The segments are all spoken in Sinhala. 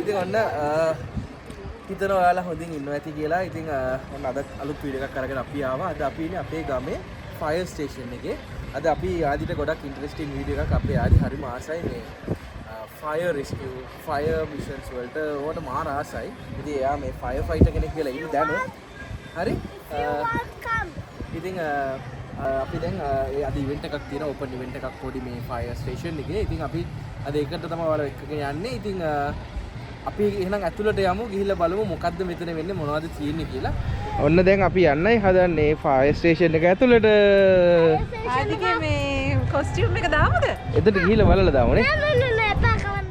ඉතින් ඔන්න හිතන ඔයාලා හොඳින් ඉන්නවා ඇති කියලා. ඉතින් ඔන්න අද අලුත් වීඩියෝ එකක් අරගෙන අපි ආවා. අද අපි ඉන්නේ අපේ ගමේ ෆයර් ස්ටේෂන් එකේ. අද අපි ආදිට ගොඩක් ඉන්ටරෙස්ටිං වීඩියෝ එකක් අපේ ආදි හරිම ආසයි මේ ෆයර් රෙස්කියු ෆයර් මිෂන්ස් වලට ඕකට මාර ආසයි. ඉතින් එයා මේ ෆයර් ෆයිටර් කෙනෙක් කියලා ඉන්නේ දැනුත්. හරි? ඉතින් අපි දැන් අද ඉවෙන්ට් එකක් තියෙනවා ඕපන් ඉවෙන්ට් එකක් පොඩි මේ ෆයර් ස්ටේෂන් එකේ. ඉතින් අපි අද ඒකට තමයි ඔයාලා එක්කගෙන යන්නේ. ඉතින් අපි එහෙනම් ඇතුළට යමු ගිහිල්ලා බලමු මොකද්ද මෙතන වෙන්නේ මොනවද තියෙන්නේ කියලා. ඔන්න දැන් අපි යන්නයි හදන්නේ ෆයර් ස්ටේෂන් එක ඇතුළට. ආදිගේ මේ කොස්ටියුම් එක දාමුද? එතනට ගිහිල්ලා බලලා දාමුනේ. නෑ එපා කවන්න.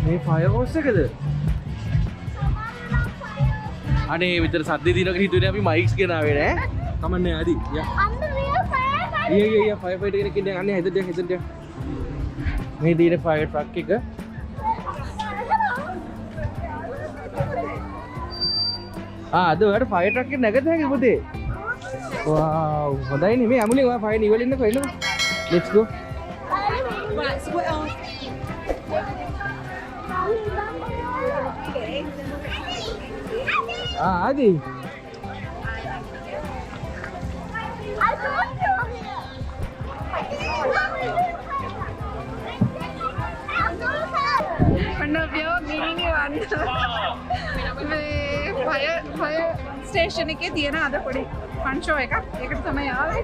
මේ ෆයර් හෝස් එකද? අනේ විතර සද්දේ දිනකට හිතුවේ අපි මයික්ස් ගෙනාවේ නෑ. කමන්නේ ආදි. I'm the real firefighter. ඊ ෆයර් ෆයිටර් කෙනෙක් ඉන්නේ අනේ හෙදට. මේ දින ෆයර් ට්‍රක් එක. අද ඔයාලට ෆයර් ට්‍රක් එක නැගත හැකිද පුතේ? වව් හොඳයිනේ මේ අමුලේ ඔයා fire නිවල ඉන්නකෝ එන්නකෝ. Let's go. Right, so what else? ආදි. I told you. One of your meaning one. මේ ෆයර් ස්ටේෂන් එකේ තියෙන අද පොඩි ෆන් ෂෝ එකක්. ඒකට තමයි ආවේ.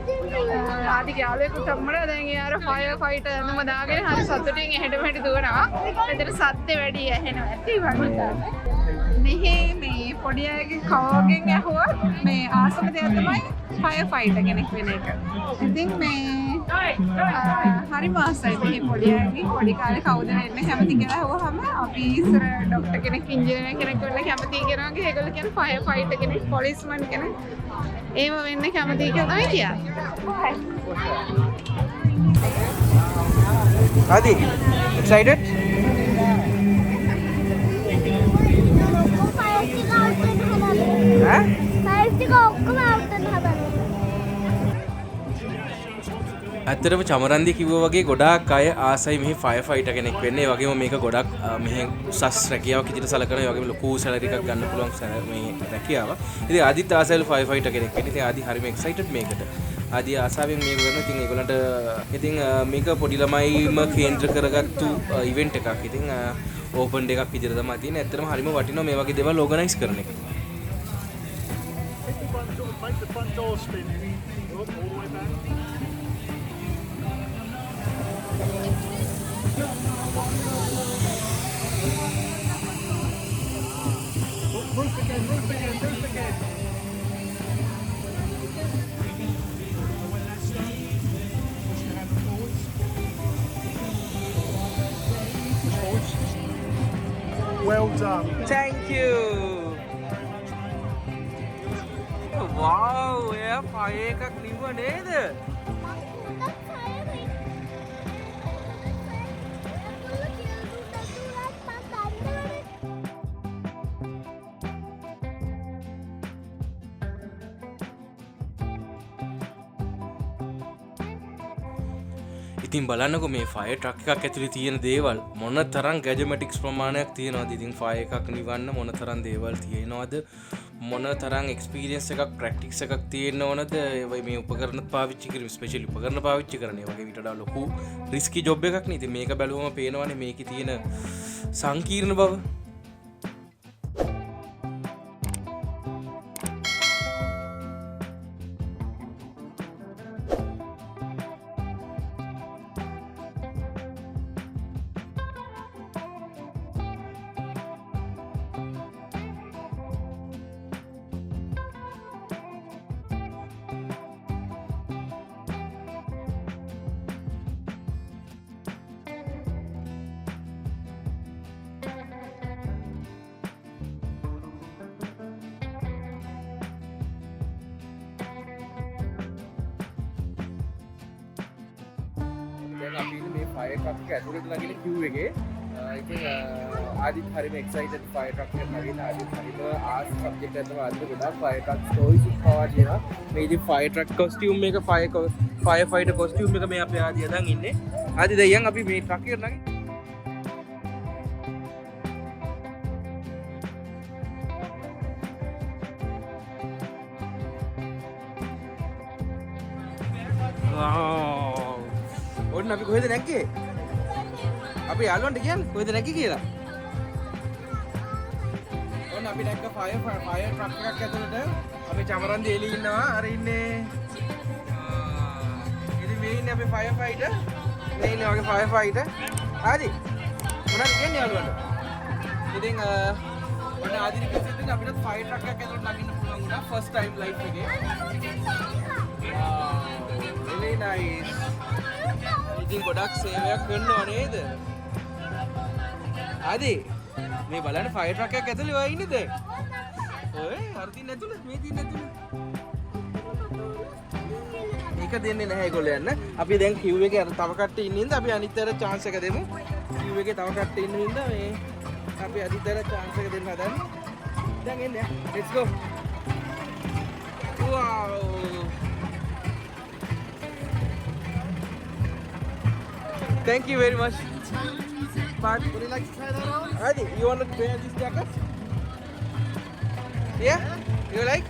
ආදිගේ යාළුවෙකුට අම්මලා දැන් ඒ අර ෆයර් ෆයිටර් නම දාගෙන හරි සතුටින් එහෙට මෙහෙට දුවනවා. මෙතන සද්ද වැඩි ඇහෙනවා. ඇති වගේ. මෙහි මේ පොඩි අයගේ කවගෙන් ඇහුවොත් මේ ආසම දෙයක් තමයි ෆයර් ෆයිටර් කෙනෙක් වෙන එක. ඉතින් මේ හරි මාසයි මේ පොඩි අයගේ පොඩි කාලේ කවුද වෙන්න කැමති කියලා අහුවහම අපි ඉස්සර ડોක්ටර් කෙනෙක් ඉංජිනේර් කෙනෙක් වෙන්න කැමති කියනවා වගේ ඒගොල්ලෝ කියන්නේ ෆයර් ෆයිටර් කෙනෙක් පොලිස්මන් කෙනෙක් ඒව වෙන්න කැමති කියලා තමයි කියන්නේ. ආදි excited? ඇත්තටම චමරන්දි කිව්වා වගේ ගොඩාක් අය ආසයි මෙහි ෆයර් ෆයිටර් කෙනෙක් වෙන්න. ඒ වගේම මේක ගොඩක් මෙහි උසස් රැකියාවක් විදිහට සලකන. ඒ වගේම ලොකු සැලරි එකක් ගන්න පුළුවන් මේ රැකියාව. ඉතින් ආදිත් ආසයිලු ෆයර් ෆයිටර් කෙනෙක් වෙන්න. ඉතින් ආදි හරිම එක්සයිටඩ් මේකට. ආදි ආසාවෙන් මේක කරනවා. ඉතින් ඒගොල්ලන්ට ඉතින් මේක පොඩි ළමයිම කේන්ද්‍ර කරගත්තු ඉවෙන්ට් එකක්. ඉතින් ඕපන් ඩේ එකක් විදිහට තමයි තියෙන්නේ. ඇත්තටම හරිම වටිනවා මේ වගේ දේවල් ඕගනයිස් කරන එක. Make the front door spin. Look all the way back. Roof again. Well done. Thank you. Wow, එයා ෆයර් එකක් නිව්ව නේද? ඉතින් බලන්නකො මේ ෆයර් ට්‍රක් එකක් ඇතුලේ තියෙන දේවල් මොන තරම් ගැජමැටික්ස් ප්‍රමාණයක් තියෙනවද? ඉතින් ෆයර් එකක් නිවන්න මොන තරම් දේවල් තියෙනවද? මොන තරම් එක්ස්පීරියන්ස් එකක් ප්‍රැක්ටිස් එකක් තියෙන්න ඕනද මේ උපකරණ පාවිච්චි කිරීම ස්පෙෂලි උපකරණ පාවිච්චි කරන ඒ වගේ විතර ලොකු රිස්කි ජොබ් එකක් නේ. ඉතින් මේක බැලුවම පේනවනේ මේකේ තියෙන සංකීර්ණ බව. අපි මේ ෆයර් ට්‍රක් එක ඇතුළට නගින queue එකේ ඉතින් ආදිත් හරිම excited ෆයර් ට්‍රක් එක නගින්න ආදිත් හරිම ආස් සබ්ජෙක්ට් එකක් තමයි අද ගොඩක් ෆයර් ට්‍රක් ස්ටෝරිස් පවා තියෙනවා මේ ඉතින් ෆයර් ට්‍රක් කොස්ටියුම් එක ෆයර් ෆයිටර් කොස්ටියුම් එක මේ අපේ ආදිය දැන් ඉන්නේ ආදි දැන් අපි මේ ට්‍රක් එකට නගින්න ඔන්න අපි කොහෙද නැග්ගේ? අපි යාළුවන්ට කියන්නේ කොහෙද නැග්ගේ කියලා. ඔන්න අපි නැග්ග ෆයර් ට්‍රක් එකක් ඇතුළට අපි චමරන්දි එළි ඉන්නවා. අර ඉන්නේ ඉතින් මේ ඉන්නේ අපේ ෆයර් ෆයිටර්. මේ ඉන්නේ වගේ ෆයර් ෆයිටර්. ආදි මොනවද කියන්නේ යාළුවන්ට? ඉතින් ඔන්න ආදි රික්වෙස්ට් අපිට ෆයර් ට්‍රක් එකක් ඇතුළට නගින්න පුළුවන් වුණා ෆස්ට් ටයිම් ලයිෆ් එකේ. really nice. ඉතින් ගොඩක් සේවයක් කරනවා නේද? ආදි මේ බලන්න ෆයර් ට්‍රක් එකක් ඇතුලේ ඔය ඉන්නේද? ඔය අර තින් ඇතුලේ මේ තින් ඇතුලේ. මේක දෙන්නේ නැහැ ඒගොල්ලෝ යන්න. අපි දැන් queue එකේ අර තව කට්ටිය ඉන්න හින්දා අපි අනිත් අයට chance එක දෙමු. queue එකේ තව කට්ටිය ඉන්න හින්දා මේ අපි අනිත් අයට chance එක දෙන්න හදන්නේ. දැන් එන්න. Let's go. Wow. Thank you very much. But would you like to try that on? Adi, you want to wear this jacket? Yeah? You like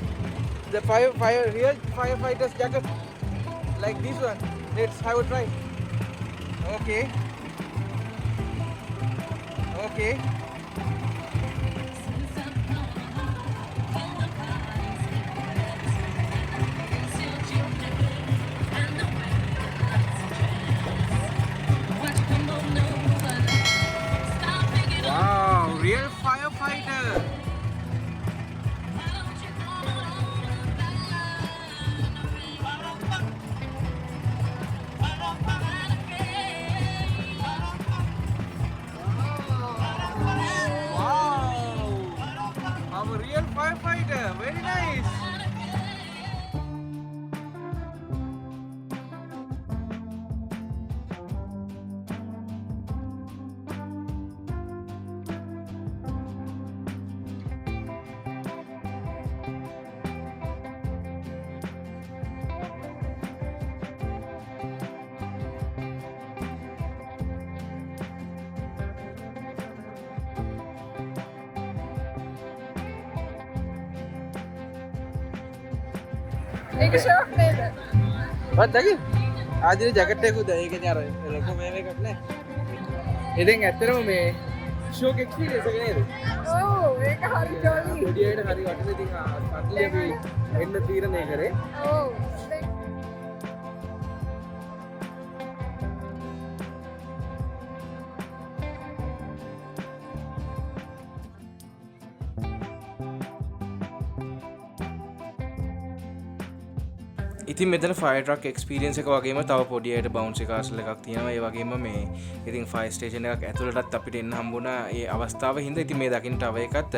the real firefighter's jacket? Like this one? Let's have a try. Okay. Okay. Real firefighter. Wow. I'm a real firefighter. Very nice. ඒක ෂෝක් නේද? වත් දැකි? ආදින ජැකට් එකකුද ඒකේ අර ලොකු මේව එකක් නෑ. ඉතින් ඇත්තටම මේ ෂෝක් එක්ස්පීරියන්ස් එක නේද? ඔව් ඒක හරි ජොලි. පොඩි අයට හරි වටින ඉතින් සටලි අපි එන්න තීරණය කරේ. ඔව්. ඉතින් මෙතන ෆයර් ට්‍රක් එක්ස්පීරියන්ස් එක වගේම තව පොඩි අයට බවුන්ස් කාස්ල් එකක් තියෙනවා. ඒ වගේම මේ ඉතින් ෆයර් ස්ටේෂන් එකක් ඇතුළටත් අපිට එන්න හම්බුණා ඒ අවස්ථාව හින්දා. ඉතින් මේ දකින්න තව එකත්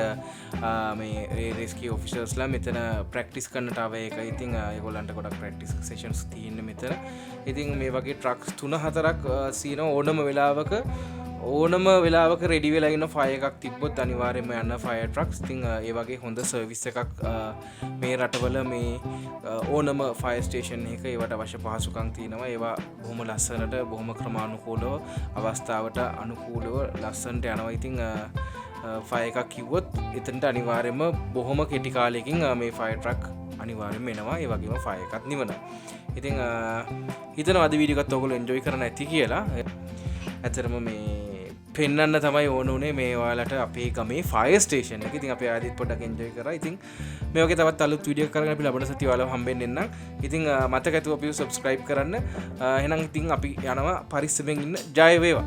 මේ රෙස්කියු ඔෆිසර්ස්ලා මෙතන ප්‍රැක්ටිස් කරන තව එක. ඉතින් ඒගොල්ලන්ට ගොඩක් ප්‍රැක්ටිස් සෙෂන්ස් තියෙන්නේ මෙතන. ඉතින් මේ වගේ ට්‍රක්ස් 3-4ක් සීන ඕනම වෙලාවක රෙඩි වෙලා ඉන්න ෆයර් එකක් තිබ්බොත් අනිවාර්යයෙන්ම යන්න ෆයර් ට්‍රක්ස්. ඉතින් ඒ වගේ හොඳ සර්විස් එකක් මේ රටවල මේ ඕනම ෆයර් ස්ටේෂන් එක ඒවට අවශ්‍ය පහසුකම් තියෙනවා. ඒවා බොහොම ලස්සනට බොහොම ක්‍රමානුකූලව අවස්ථාවට අනුකූලව ලස්සනට යනවා. ඉතින් ෆයර් එකක් කිව්වොත් එතනට අනිවාර්යයෙන්ම බොහොම කෙටි කාලයකින් මේ ෆයර් ට්‍රක් අනිවාර්යයෙන්ම එනවා. ඒ වගේම ෆයර් එකත් නිවනවා. ඉතින් හිතනවා අද වීඩියෝ එකත් ඔයගොල්ලෝ එන්ජොයි කරන්න ඇති කියලා. ඇත්තටම මේ පෙන්වන්න තමයි ඕන උනේ මේ ඔයාලට අපේ ගමේ ෆයර් ස්ටේෂන් එක. ඉතින් අපි ආයෙත් පොඩ්ඩක් එන්ජොයි කරා. ඉතින් මේ වගේ තවත් අලුත් වීඩියෝ කරගෙන අපි ලබන සතිය ඔයාලව හම්බෙන්න එන්නම්. ඉතින් මතක ඇතුව අපිව subscribe කරන්න. එහෙනම් ඉතින් අපි යනවා පරිස්සමෙන් ඉන්න. ජය වේවා.